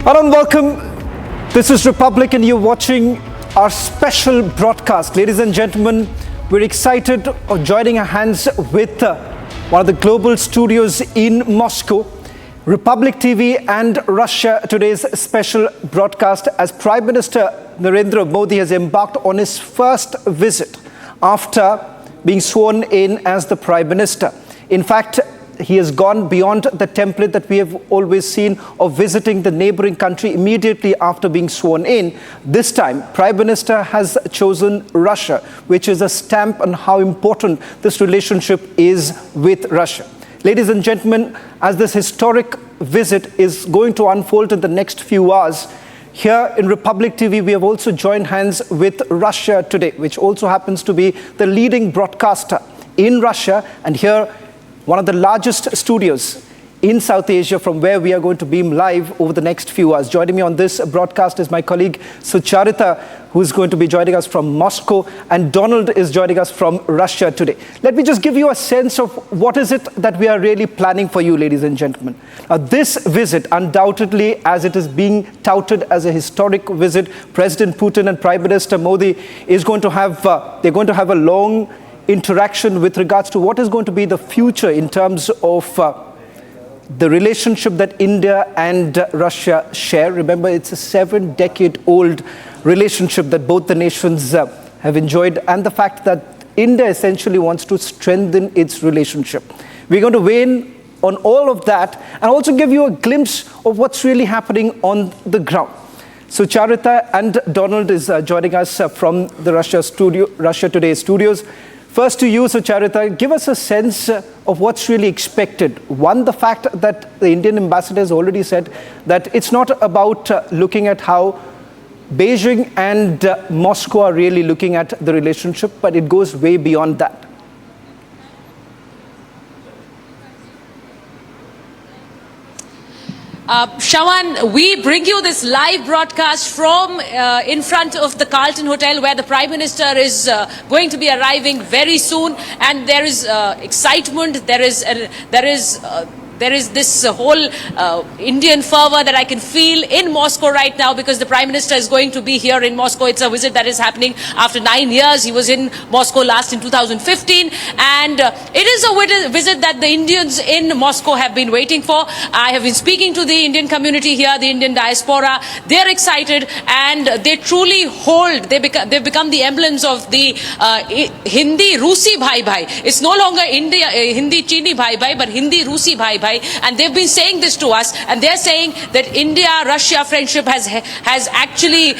Hello and welcome. This is Republic and you're watching our special broadcast. Ladies and gentlemen, we're excited of joining our hands with one of the global studios in Moscow, Republic TV and Russia Today's special broadcast as Prime Minister Narendra Modi has embarked on his first visit after being sworn in as the Prime Minister. In fact, he has gone beyond the template that we have always seen of visiting the neighboring country immediately after being sworn in. This time, Prime Minister has chosen Russia, which is a stamp on how important this relationship is with Russia. Ladies and gentlemen, as this historic visit is going to unfold in the next few hours, here in Republic TV, we have also joined hands with Russia Today, which also happens to be the leading broadcaster in Russia, and here one of the largest studios in South Asia from where we are going to beam live over the next few hours. Joining me on this broadcast is my colleague Sucharita, who is going to be joining us from Moscow, and Donald is joining us from Russia Today. Let me just give you a sense of what is it that we are really planning for you, ladies and gentlemen. This visit, undoubtedly, as it is being touted as a historic visit, President Putin and Prime Minister Modi is going to have, they're going to have a long interaction with regards to what is going to be the future in terms of the relationship that India and Russia share. Remember, it's a 7-decade-old relationship that both the nations have enjoyed, and the fact that India essentially wants to strengthen its relationship. We're going to weigh in on all of that and also give you a glimpse of what's really happening on the ground. So Charita and Donald is joining us from the Russia Today studios. First to you, Sucharita, give us a sense of what's really expected. One, the fact that the Indian ambassador has already said that it's not about looking at how Beijing and Moscow are really looking at the relationship, but it goes way beyond that. Shawan, we bring you this live broadcast from in front of the Carlton Hotel, where the Prime Minister is going to be arriving very soon, and there is excitement. There is this whole Indian fervor that I can feel in Moscow right now, because the Prime Minister is going to be here in Moscow. It's a visit that is happening after 9 years. He was in Moscow last in 2015, and it is a visit that the Indians in Moscow have been waiting for. I have been speaking to the Indian community here, the Indian diaspora. They're excited, and they truly hold, they've become the emblems of the Hindi-Rusi bhai-bhai. It's no longer Hindi-Chini bhai-bhai, but Hindi-Rusi bhai-bhai. And they've been saying this to us, and they're saying that India-Russia friendship has actually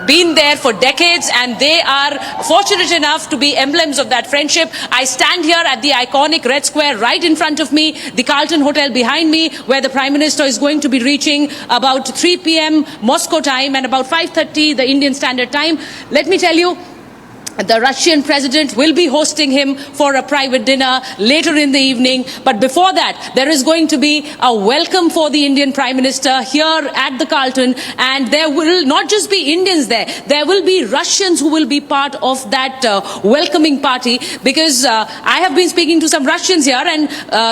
been there for decades, and they are fortunate enough to be emblems of that friendship. I stand here at the iconic Red Square right in front of me, the Carlton Hotel behind me, where the Prime Minister is going to be reaching about 3 p.m. Moscow time and about 5:30 the Indian Standard Time. Let me tell you, the Russian president will be hosting him for a private dinner later in the evening. But before that, there is going to be a welcome for the Indian Prime Minister here at the Carlton. And there will not just be Indians there. There will be Russians who will be part of that welcoming party. Because I have been speaking to some Russians here, and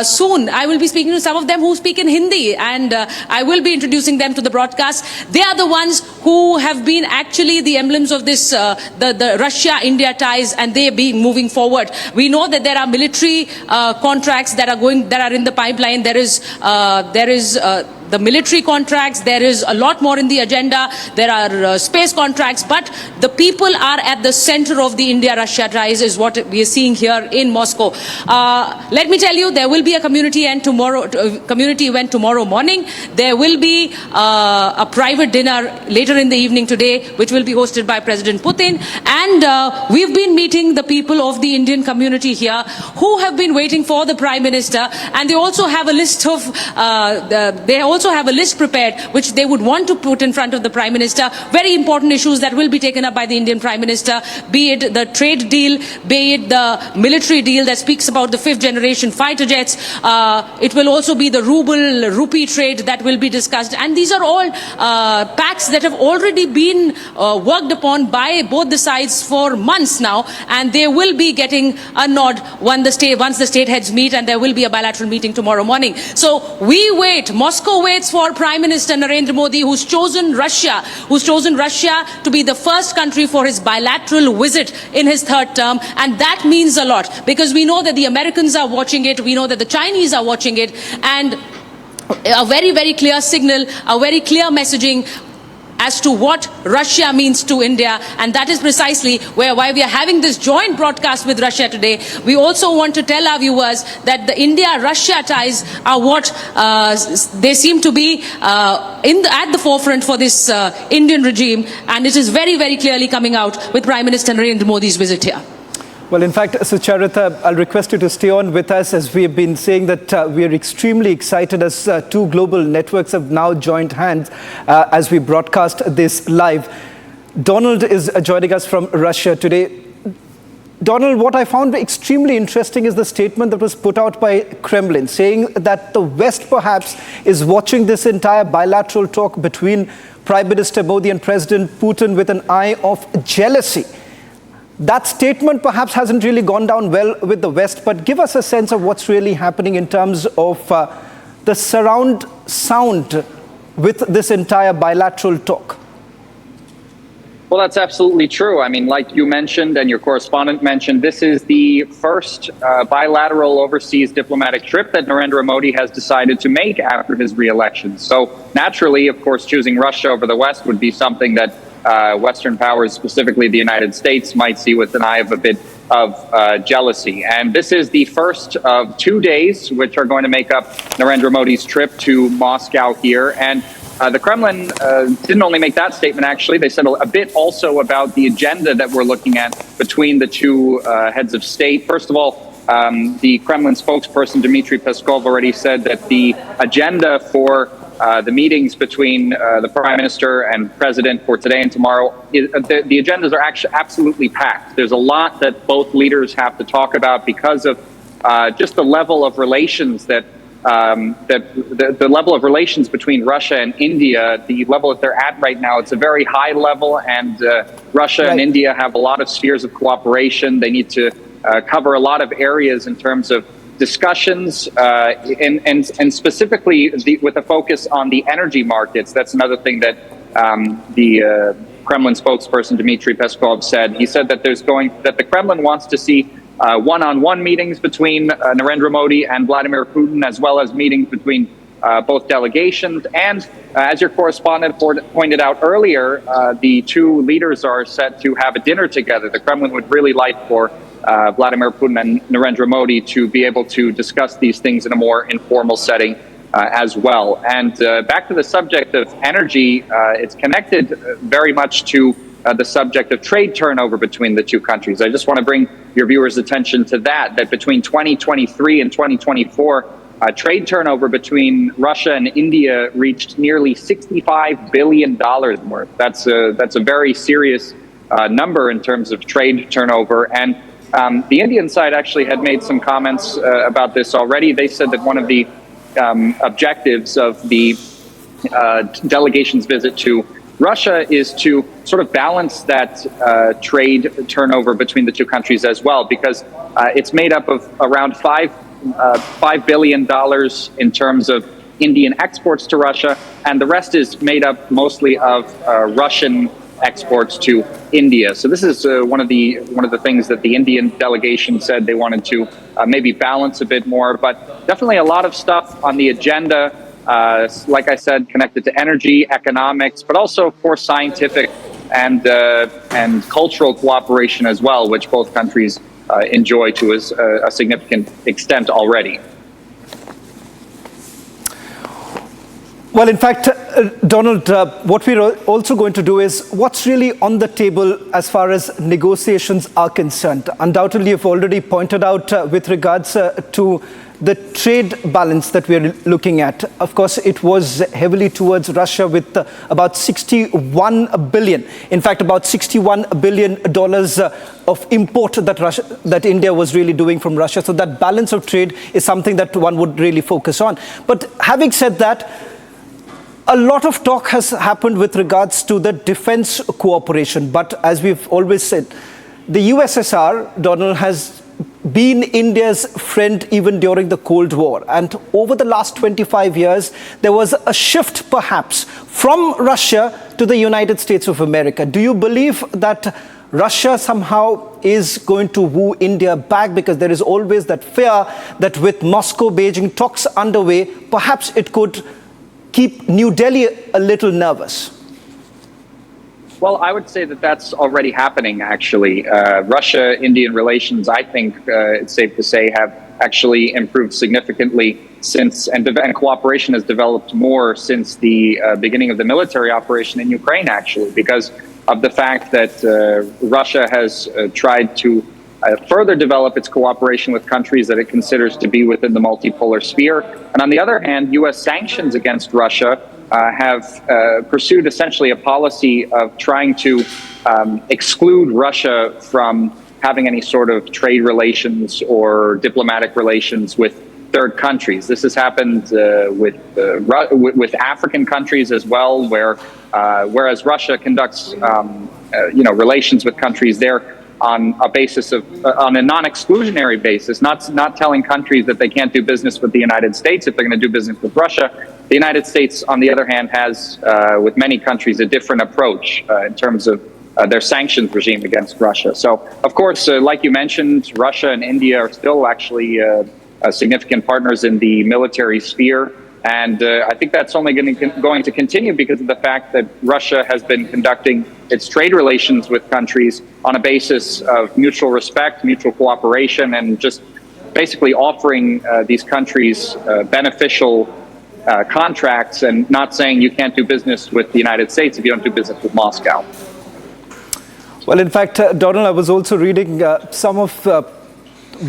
soon I will be speaking to some of them who speak in Hindi. And I will be introducing them to the broadcast. They are the ones who have been actually the emblems of this, the Russia-India ties, and they be moving forward. We know that there are military contracts that are in the pipeline. There is the military contracts. There is a lot more in the agenda. There are space contracts, but the people are at the center of the India-Russia ties, is what we are seeing here in Moscow. Let me tell you, there will be a community event tomorrow morning. There will be a private dinner later in the evening today, which will be hosted by President Putin. And we've been meeting the people of the Indian community here who have been waiting for the Prime Minister, and they also have a list of prepared which they would want to put in front of the Prime Minister. Very important issues that will be taken up by the Indian Prime Minister, be it the trade deal, be it the military deal that speaks about the 5th generation fighter jets. It will also be the rupee trade that will be discussed, and these are all pacts that have already been worked upon by both the sides for months now, and they will be getting a nod once the state heads meet, and there will be a bilateral meeting tomorrow morning. So we wait, Moscow waits for Prime Minister Narendra Modi, who's chosen Russia to be the first country for his bilateral visit in his third term. And that means a lot, because we know that the Americans are watching it, we know that the Chinese are watching it, and a very, very clear signal, a very clear messaging as to what Russia means to India. And that is precisely why we are having this joint broadcast with Russia today. We also want to tell our viewers that the India-Russia ties are what they seem to be at the forefront for this Indian regime, and it is very, very clearly coming out with Prime Minister Narendra Modi's visit here. Well, in fact, Sucharita, I'll request you to stay on with us, as we have been saying that we are extremely excited as two global networks have now joined hands as we broadcast this live. Donald is joining us from Russia today. Donald, what I found extremely interesting is the statement that was put out by Kremlin, saying that the West perhaps is watching this entire bilateral talk between Prime Minister Modi and President Putin with an eye of jealousy. That statement perhaps hasn't really gone down well with the West, but give us a sense of what's really happening in terms of the surround sound with this entire bilateral talk. Well, that's absolutely true. I mean, like you mentioned and your correspondent mentioned, this is the first bilateral overseas diplomatic trip that Narendra Modi has decided to make after his re-election. So naturally, of course, choosing Russia over the West would be something that Western powers, specifically the United States, might see with an eye of a bit of jealousy. And this is the first of 2 days which are going to make up Narendra Modi's trip to Moscow here. And the Kremlin didn't only make that statement, actually. They said a bit also about the agenda that we're looking at between the two heads of state. First of all, the Kremlin spokesperson, Dmitry Peskov, already said that the agenda for the meetings between the Prime Minister and President for today and tomorrow, the agendas are actually absolutely packed. There's a lot that both leaders have to talk about because of just the level of relations that the level of relations between Russia and India, the level that they're at right now, it's a very high level, and Russia and India have a lot of spheres of cooperation. They need to cover a lot of areas in terms of discussions and specifically with a focus on the energy markets. That's another thing that the Kremlin spokesperson Dmitry Peskov said. He said that the Kremlin wants to see one-on-one meetings between Narendra Modi and Vladimir Putin, as well as meetings between both delegations. And as your correspondent pointed out earlier, the two leaders are set to have a dinner together. The Kremlin would really like for Vladimir Putin and Narendra Modi to be able to discuss these things in a more informal setting as well. And back to the subject of energy, it's connected very much to the subject of trade turnover between the two countries. I just want to bring your viewers' attention to that between 2023 and 2024, trade turnover between Russia and India reached nearly $65 billion worth. That's a very serious number in terms of trade turnover. And the Indian side actually had made some comments about this already. They said that one of the objectives of the delegation's visit to Russia is to sort of balance that trade turnover between the two countries as well, because it's made up of around $5 billion in terms of Indian exports to Russia, and the rest is made up mostly of Russian exports to India. So this is one of the things that the Indian delegation said they wanted to maybe balance a bit more, but definitely a lot of stuff on the agenda. Like I said, connected to energy, economics, but also, of course, scientific and cultural cooperation as well, which both countries enjoy to a significant extent already. Well, in fact, Donald, what we're also going to do is what's really on the table as far as negotiations are concerned. Undoubtedly, you've already pointed out with regards to the trade balance that we're looking at. Of course, it was heavily towards Russia with about 61 billion. In fact, about $61 billion of import that India was really doing from Russia. So that balance of trade is something that one would really focus on. But having said that, a lot of talk has happened with regards to the defense cooperation. But as we've always said, the USSR, Donald, has been India's friend even during the Cold War. And over the last 25 years, there was a shift perhaps from Russia to the United States of America. Do you believe that Russia somehow is going to woo India back? Because there is always that fear that with Moscow-Beijing talks underway, perhaps it could keep New Delhi a little nervous. Well, I would say that that's already happening, actually. Russia-Indian relations, I think it's safe to say, have actually improved significantly since, and cooperation has developed more since the beginning of the military operation in Ukraine, actually, because of the fact that Russia has tried to further develop its cooperation with countries that it considers to be within the multipolar sphere. And on the other hand, U.S. sanctions against Russia have pursued essentially a policy of trying to exclude Russia from having any sort of trade relations or diplomatic relations with third countries. This has happened with African countries as well, where whereas Russia conducts relations with countries there on a basis of on a non-exclusionary basis, not telling countries that they can't do business with the United States if they're going to do business with Russia. The United States, on the other hand, has with many countries a different approach in terms of their sanctions regime against Russia. So, of course, like you mentioned, Russia and India are still actually significant partners in the military sphere. And I think that's only going to continue because of the fact that Russia has been conducting its trade relations with countries on a basis of mutual respect, mutual cooperation, and just basically offering these countries beneficial contracts and not saying you can't do business with the United States if you don't do business with Moscow. Well, in fact, Donald, I was also reading some of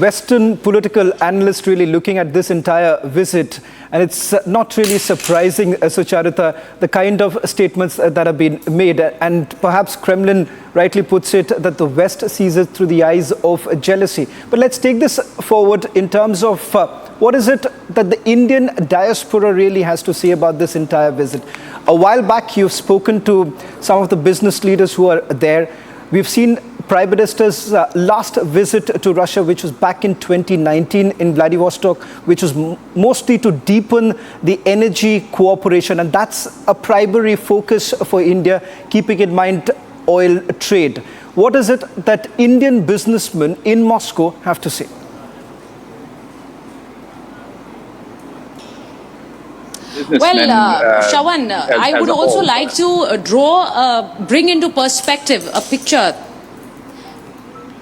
Western political analysts really looking at this entire visit, and it's not really surprising, Sucharita, the kind of statements that have been made, and perhaps Kremlin rightly puts it that the West sees it through the eyes of jealousy. But let's take this forward in terms of what is it that the Indian diaspora really has to say about this entire visit. A while back, you've spoken to some of the business leaders who are there. We've seen Prime Minister's last visit to Russia, which was back in 2019 in Vladivostok, which was mostly to deepen the energy cooperation. And that's a primary focus for India, keeping in mind oil trade. What is it that Indian businessmen in Moscow have to say? Well, Shravan, I would also like to bring into perspective a picture.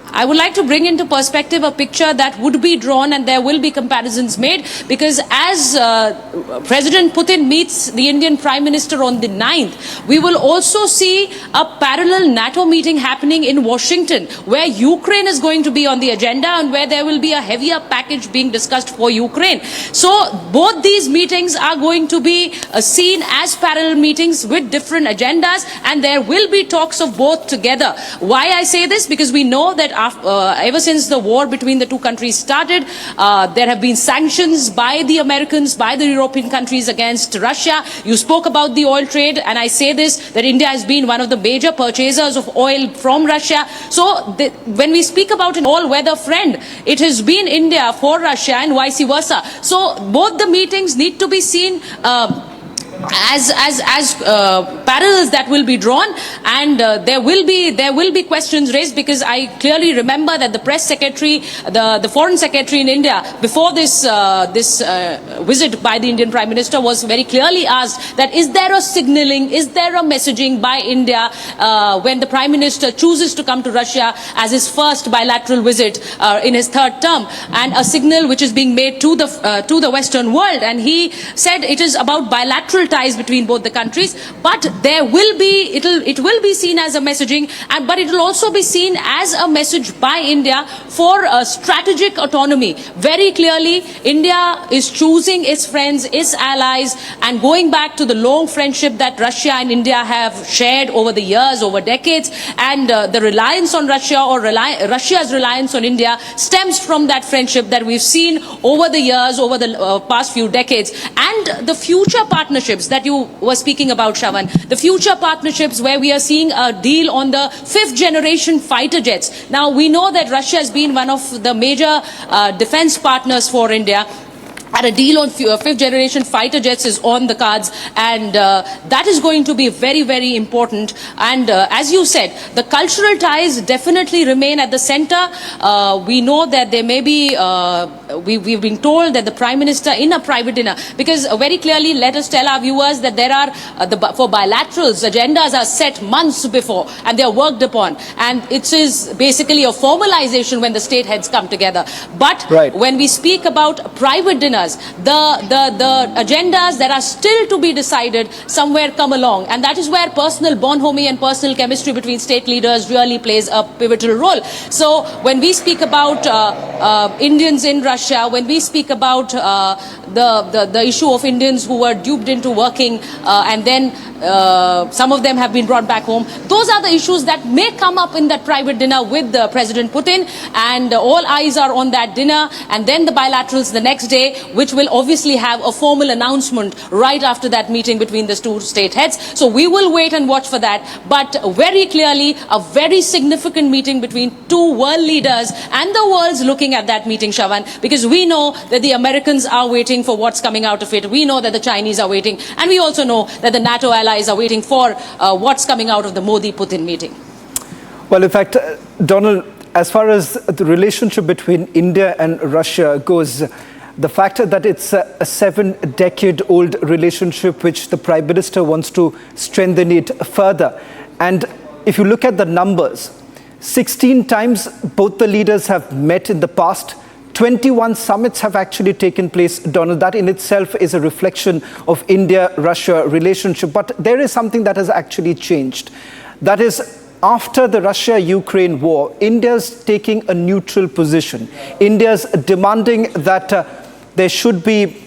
I would like to bring into perspective a picture that would be drawn, and there will be comparisons made, because as President Putin meets the Indian Prime Minister on the 9th, we will also see a parallel NATO meeting happening in Washington, where Ukraine is going to be on the agenda and where there will be a heavier package being discussed for Ukraine. So both these meetings are going to be seen as parallel meetings with different agendas, and there will be talks of both together. Why I say this? Because we know that ever since the war between the two countries started, there have been sanctions by the Americans, by the European countries against Russia. You spoke about the oil trade, and I say this, that India has been one of the major purchasers of oil from Russia. So when we speak about an all-weather friend, it has been India for Russia and vice versa. So both the meetings need to be seen as parallels that will be drawn, and there will be questions raised, because I clearly remember that the press secretary, the foreign secretary in India, before this visit by the Indian Prime Minister, was very clearly asked that is there a signaling, is there a messaging by India when the Prime Minister chooses to come to Russia as his first bilateral visit in his third term, and a signal which is being made to the Western world. And he said it is about bilateral ties between both the countries, but there will be it will be seen as a messaging, but it will also be seen as a message by India for a strategic autonomy. Very clearly, India is choosing its friends, its allies, and going back to the long friendship that Russia and India have shared over the years, over decades, and the reliance on Russia, or Russia's reliance on India, stems from that friendship that we've seen over the years, over the past few decades. And the future partnerships partnerships that you were speaking about, Shravan, the future partnerships where we are seeing a deal on the 5th generation fighter jets. Now, we know that Russia has been one of the major defense partners for India. And a deal on 5th generation fighter jets is on the cards, and that is going to be very, very important. And as you said, the cultural ties definitely remain at the center. We know that there may be, we've been told that the Prime Minister in a private dinner, because very clearly, let us tell our viewers that there are, for bilaterals, agendas are set months before and they are worked upon. And it is basically a formalization when the state heads come together. But when we speak about private dinners, the agendas that are still to be decided somewhere come along, and that is where personal bonhomie and personal chemistry between state leaders really plays a pivotal role. So when we speak about Indians in Russia, when we speak about the issue of Indians who were duped into working and then some of them have been brought back home, those are the issues that may come up in that private dinner with President Putin, and all eyes are on that dinner, and then the bilaterals the next day, which will obviously have a formal announcement right after that meeting between the two state heads. So we will wait and watch for that. But very clearly, a very significant meeting between two world leaders, and the world's looking at that meeting, Shravan, because we know that the Americans are waiting for what's coming out of it. We know that the Chinese are waiting, and we also know that the NATO allies are waiting for what's coming out of the Modi-Putin meeting. Well, in fact, Donald, as far as the relationship between India and Russia goes, the fact that it's a 7-decade-old relationship, which the Prime Minister wants to strengthen it further. And if you look at the numbers, 16 times both the leaders have met in the past. 21 summits have actually taken place, Donald. That in itself is a reflection of India-Russia relationship. But there is something that has actually changed. That is, after the Russia-Ukraine war, India's taking a neutral position. India's demanding that there should be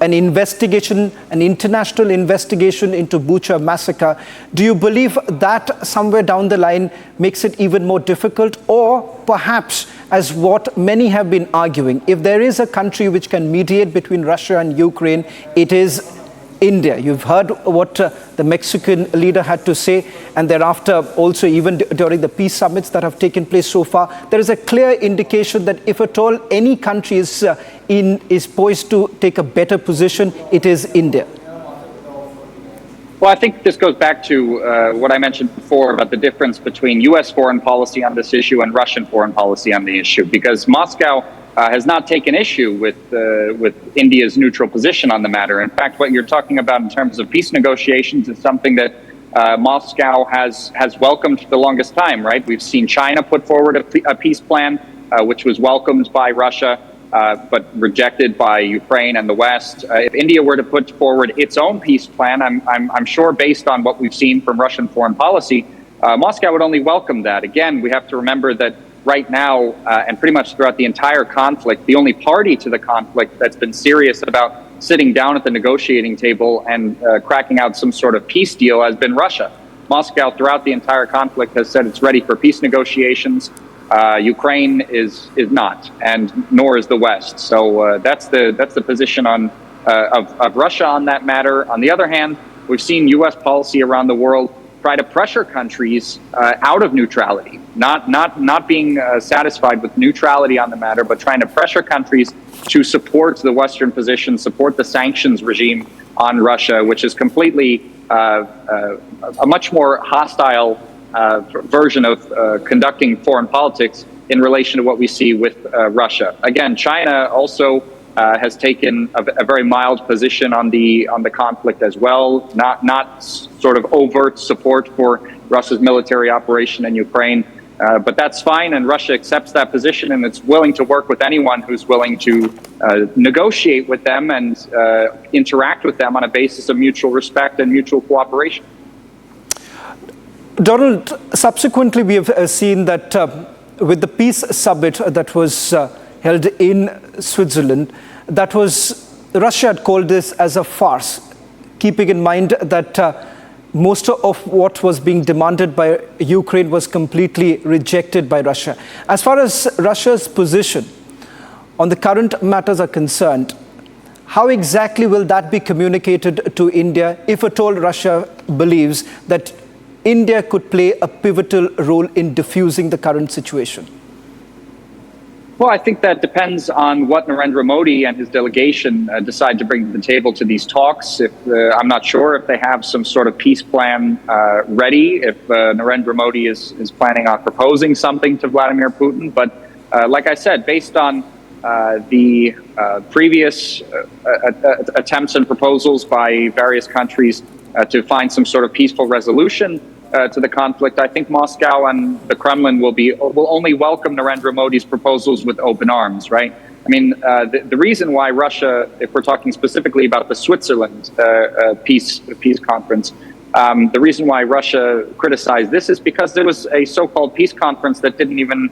an investigation, an international investigation into Bucha massacre. Do you believe that somewhere down the line makes it even more difficult? Or perhaps, as what many have been arguing, if there is a country which can mediate between Russia and Ukraine, it is India. You've heard what the Mexican leader had to say, and thereafter also even during the peace summits that have taken place so far, there is a clear indication that if at all any country is poised to take a better position, it is India. Well, I think this goes back to what I mentioned before about the difference between U.S. foreign policy on this issue and Russian foreign policy on the issue, because Moscow has not taken issue with India's neutral position on the matter. In fact, what you're talking about in terms of peace negotiations is something that Moscow has welcomed for the longest time, right? We've seen China put forward a peace plan, which was welcomed by Russia, but rejected by Ukraine and the West. If India were to put forward its own peace plan, I'm sure based on what we've seen from Russian foreign policy, Moscow would only welcome that. Again, we have to remember that right now, and pretty much throughout the entire conflict, the only party to the conflict that's been serious about sitting down at the negotiating table and cracking out some sort of peace deal has been Russia. Moscow, throughout the entire conflict, has said it's ready for peace negotiations. Ukraine is not, and nor is the West. So that's the position of Russia on that matter. On the other hand, we've seen U.S. policy around the world try to pressure countries out of neutrality, not being satisfied with neutrality on the matter, but trying to pressure countries to support the Western position, support the sanctions regime on Russia, which is completely a much more hostile version of conducting foreign politics in relation to what we see with Russia. Again, China also has taken a very mild position on the conflict as well, not sort of overt support for Russia's military operation in Ukraine, but that's fine, and Russia accepts that position, and it's willing to work with anyone who's willing to negotiate with them and interact with them on a basis of mutual respect and mutual cooperation. Donald, subsequently we have seen that with the peace summit that was held in Switzerland, Russia had called this as a farce, keeping in mind that most of what was being demanded by Ukraine was completely rejected by Russia. As far as Russia's position on the current matters are concerned, How exactly will that be communicated to India, if at all Russia believes that India could play a pivotal role in diffusing the current situation? Well, I think that depends on what Narendra Modi and his delegation decide to bring to the table to these talks. I'm not sure if they have some sort of peace plan ready, if Narendra Modi is planning on proposing something to Vladimir Putin. But like I said, based on the previous attempts and proposals by various countries to find some sort of peaceful resolution to the conflict, I think Moscow and the Kremlin will only welcome Narendra Modi's proposals with open arms, right? I mean, the reason why Russia, if we're talking specifically about the Switzerland peace conference, the reason why Russia criticized this is because there was a so-called peace conference that didn't even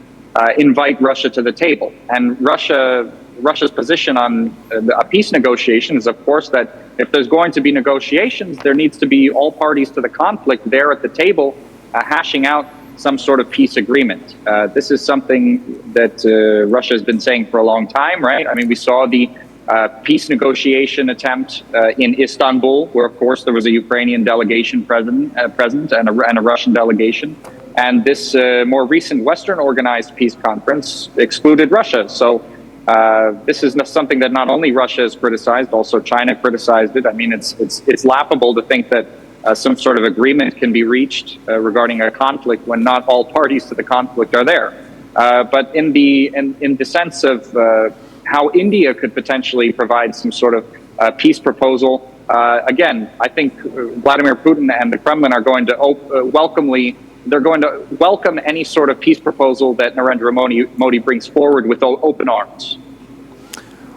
invite Russia to the table. And Russia's position on a peace negotiation is, of course, that if there's going to be negotiations, there needs to be all parties to the conflict there at the table hashing out some sort of peace agreement. This is something that Russia has been saying for a long time, right? I mean, we saw the peace negotiation attempt in Istanbul, where, of course, there was a Ukrainian delegation present and a Russian delegation. And this more recent Western organized peace conference excluded Russia. So this is something that not only Russia has criticized, also China criticized it. I mean, it's laughable to think that some sort of agreement can be reached regarding a conflict when not all parties to the conflict are there. But in the sense of how India could potentially provide some sort of peace proposal, again, I think Vladimir Putin and the Kremlin are going to welcome any sort of peace proposal that Narendra Modi brings forward with open arms.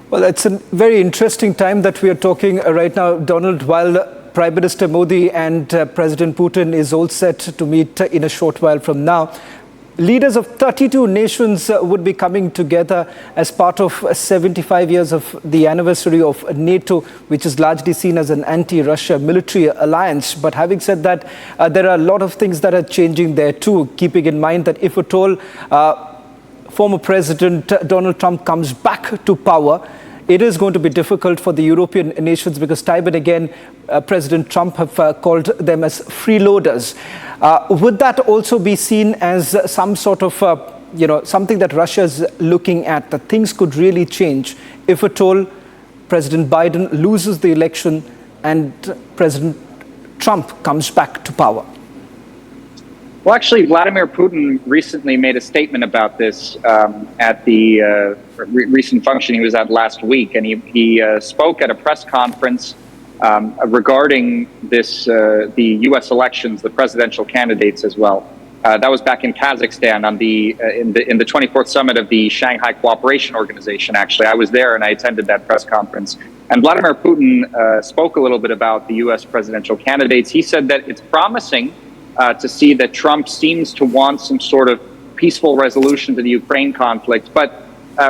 Well, it's a very interesting time that we are talking right now, Donald, while Prime Minister Modi and President Putin is all set to meet in a short while from now. Leaders of 32 nations would be coming together as part of 75 years of the anniversary of NATO, which is largely seen as an anti-Russia military alliance. But having said that, there are a lot of things that are changing there too, keeping in mind that if at all former President Donald Trump comes back to power, it is going to be difficult for the European nations because time and again, President Trump have called them as freeloaders. Would that also be seen as some sort of, something that Russia is looking at, that things could really change if at all President Biden loses the election and President Trump comes back to power? Well, actually, Vladimir Putin recently made a statement about this at the recent function he was at last week, and he spoke at a press conference regarding the U.S. elections, the presidential candidates as well. That was back in Kazakhstan on in the 24th summit of the Shanghai Cooperation Organization. Actually, I was there and I attended that press conference. And Vladimir Putin spoke a little bit about the U.S. presidential candidates. He said that it's promising to see that Trump seems to want some sort of peaceful resolution to the Ukraine conflict, but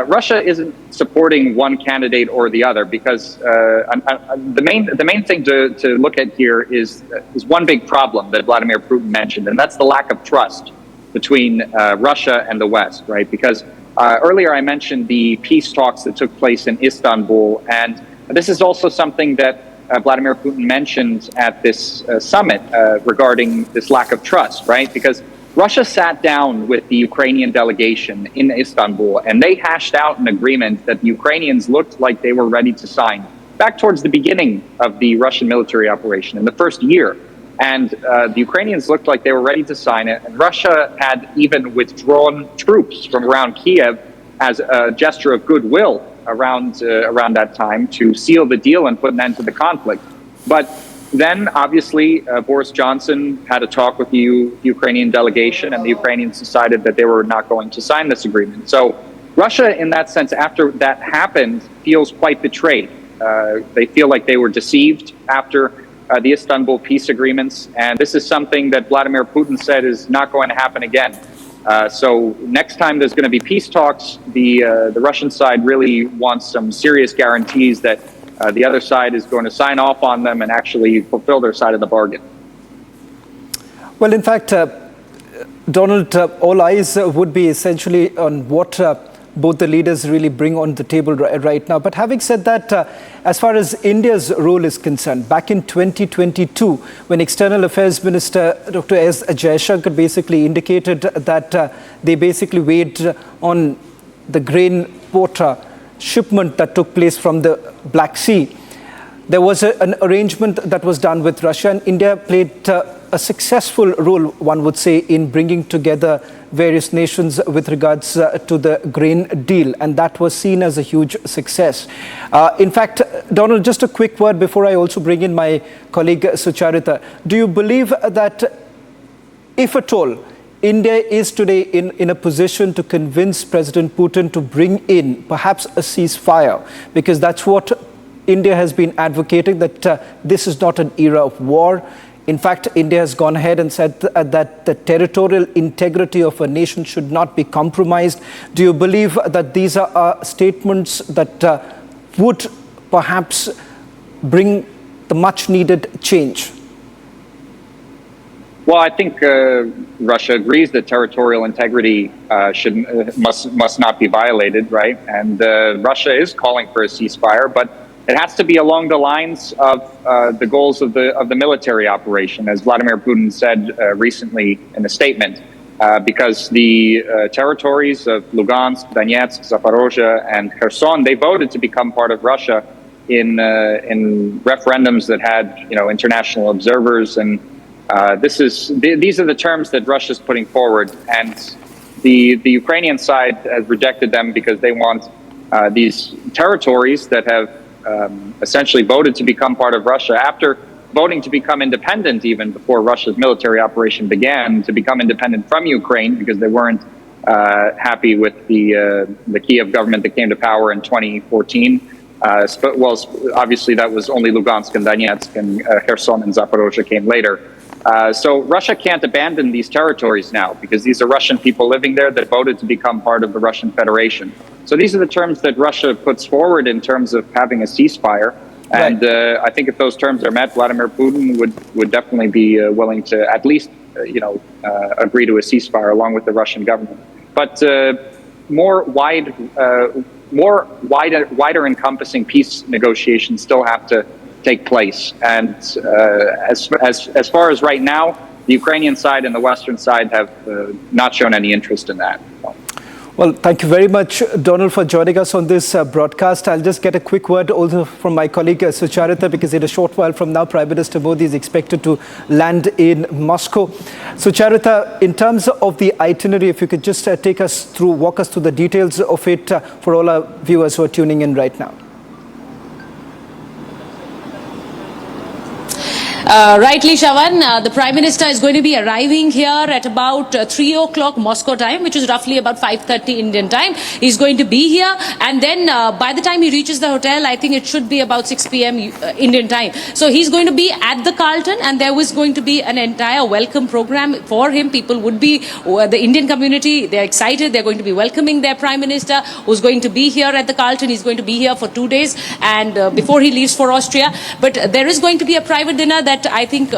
Russia isn't supporting one candidate or the other, because the main thing to look at here is one big problem that Vladimir Putin mentioned, and that's the lack of trust between Russia and the West, right? Because earlier I mentioned the peace talks that took place in Istanbul, and this is also something that Vladimir Putin mentioned at this summit regarding this lack of trust, right? Because Russia sat down with the Ukrainian delegation in Istanbul and they hashed out an agreement that the Ukrainians looked like they were ready to sign back towards the beginning of the Russian military operation in the first year. And the Ukrainians looked like they were ready to sign it. And Russia had even withdrawn troops from around Kiev as a gesture of goodwill around that time to seal the deal and put an end to the conflict. But then, obviously, Boris Johnson had a talk with the Ukrainian delegation, and the Ukrainians decided that they were not going to sign this agreement. So Russia, in that sense, after that happened, feels quite betrayed. They feel like they were deceived after the Istanbul peace agreements, and this is something that Vladimir Putin said is not going to happen again. So next time there's going to be peace talks, the Russian side really wants some serious guarantees that the other side is going to sign off on them and actually fulfill their side of the bargain. Well, in fact, Donald, all eyes would be essentially on what both the leaders really bring on the table right now. But having said that, as far as India's role is concerned, back in 2022, when External Affairs Minister Dr. S. Jaishankar basically indicated that they basically weighed on the grain quota shipment that took place from the Black Sea, there was an arrangement that was done with Russia, and India played a successful role, one would say, in bringing together various nations with regards to the grain deal, and that was seen as a huge success. In fact, Donald, just a quick word before I also bring in my colleague Sucharita. Do you believe that, if at all, India is today in a position to convince President Putin to bring in perhaps a ceasefire? Because that's what India has been advocating, that this is not an era of war. In fact, India has gone ahead and said that the territorial integrity of a nation should not be compromised. Do you believe that these are statements that would perhaps bring the much needed change? Well, I think Russia agrees that territorial integrity must not be violated, right? And Russia is calling for a ceasefire, but it has to be along the lines of the goals of the military operation, as Vladimir Putin said recently in a statement, because the territories of Lugansk, Donetsk, Zaporozhye, and Kherson, they voted to become part of Russia in referendums that had international observers, and these are the terms that Russia's putting forward, and the Ukrainian side has rejected them because they want these territories that have essentially voted to become part of Russia, after voting to become independent even before Russia's military operation began, to become independent from Ukraine because they weren't happy with the Kiev government that came to power in 2014. Well, obviously that was only Lugansk and Donetsk, and Kherson and Zaporozhye came later. So Russia can't abandon these territories now because these are Russian people living there that voted to become part of the Russian Federation. So these are the terms that Russia puts forward in terms of having a ceasefire. And I think if those terms are met, Vladimir Putin would definitely be willing to at least, agree to a ceasefire along with the Russian government. But wider encompassing peace negotiations still have to take place. And as far as right now, the Ukrainian side and the Western side have not shown any interest in that. Well, thank you very much, Donald, for joining us on this broadcast. I'll just get a quick word also from my colleague Sucharita, because in a short while from now, Prime Minister Modi is expected to land in Moscow. Sucharita, in terms of the itinerary, if you could just walk us through the details of it for all our viewers who are tuning in right now. Rightly, Shawan, the Prime Minister is going to be arriving here at about 3 o'clock Moscow time, which is roughly about 5:30 Indian time. He's going to be here, and then by the time he reaches the hotel, I think it should be about 6 p.m. Indian time. So he's going to be at the Carlton, and there was going to be an entire welcome program for him. People would be, the Indian community, they're excited. They're going to be welcoming their Prime Minister, who's going to be here at the Carlton. He's going to be here for 2 days, and before he leaves for Austria. But there is going to be a private dinner that I think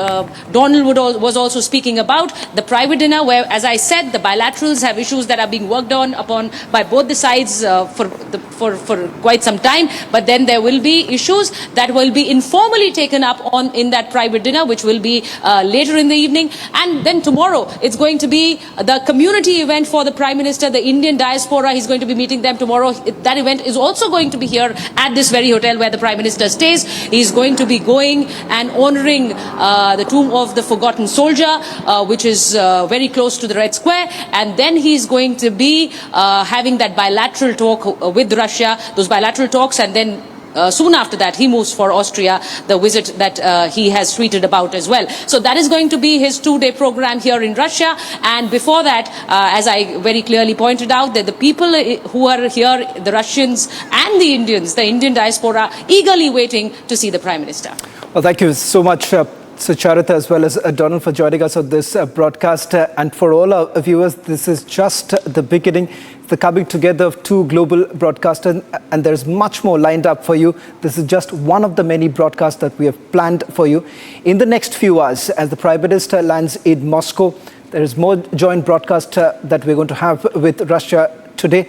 Donald was also speaking about, the private dinner where, as I said, the bilaterals have issues that are being worked upon by both the sides for quite some time. But then there will be issues that will be informally taken up in that private dinner, which will be later in the evening. And then tomorrow, it's going to be the community event for the Prime Minister, the Indian diaspora. He's going to be meeting them tomorrow. That event is also going to be here at this very hotel where the Prime Minister stays. He's going to be going and honoring the tomb of the forgotten soldier, which is very close to the Red Square, and then he's going to be having that bilateral talk with Russia, those bilateral talks, and then soon after that he moves for Austria, the visit that he has tweeted about as well. So that is going to be his 2-day program here in Russia, and before that, as I very clearly pointed out, that the people who are here, the Russians and the Indians, the Indian diaspora, eagerly waiting to see the Prime Minister. Well, thank you so much, Sucharita, as well as Donald, for joining us on this broadcast. And for all our viewers, this is just the beginning, the coming together of two global broadcasters, and there's much more lined up for you. This is just one of the many broadcasts that we have planned for you. In the next few hours, as the Prime Minister lands in Moscow, there is more joint broadcast that we're going to have with Russia today.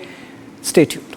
Stay tuned.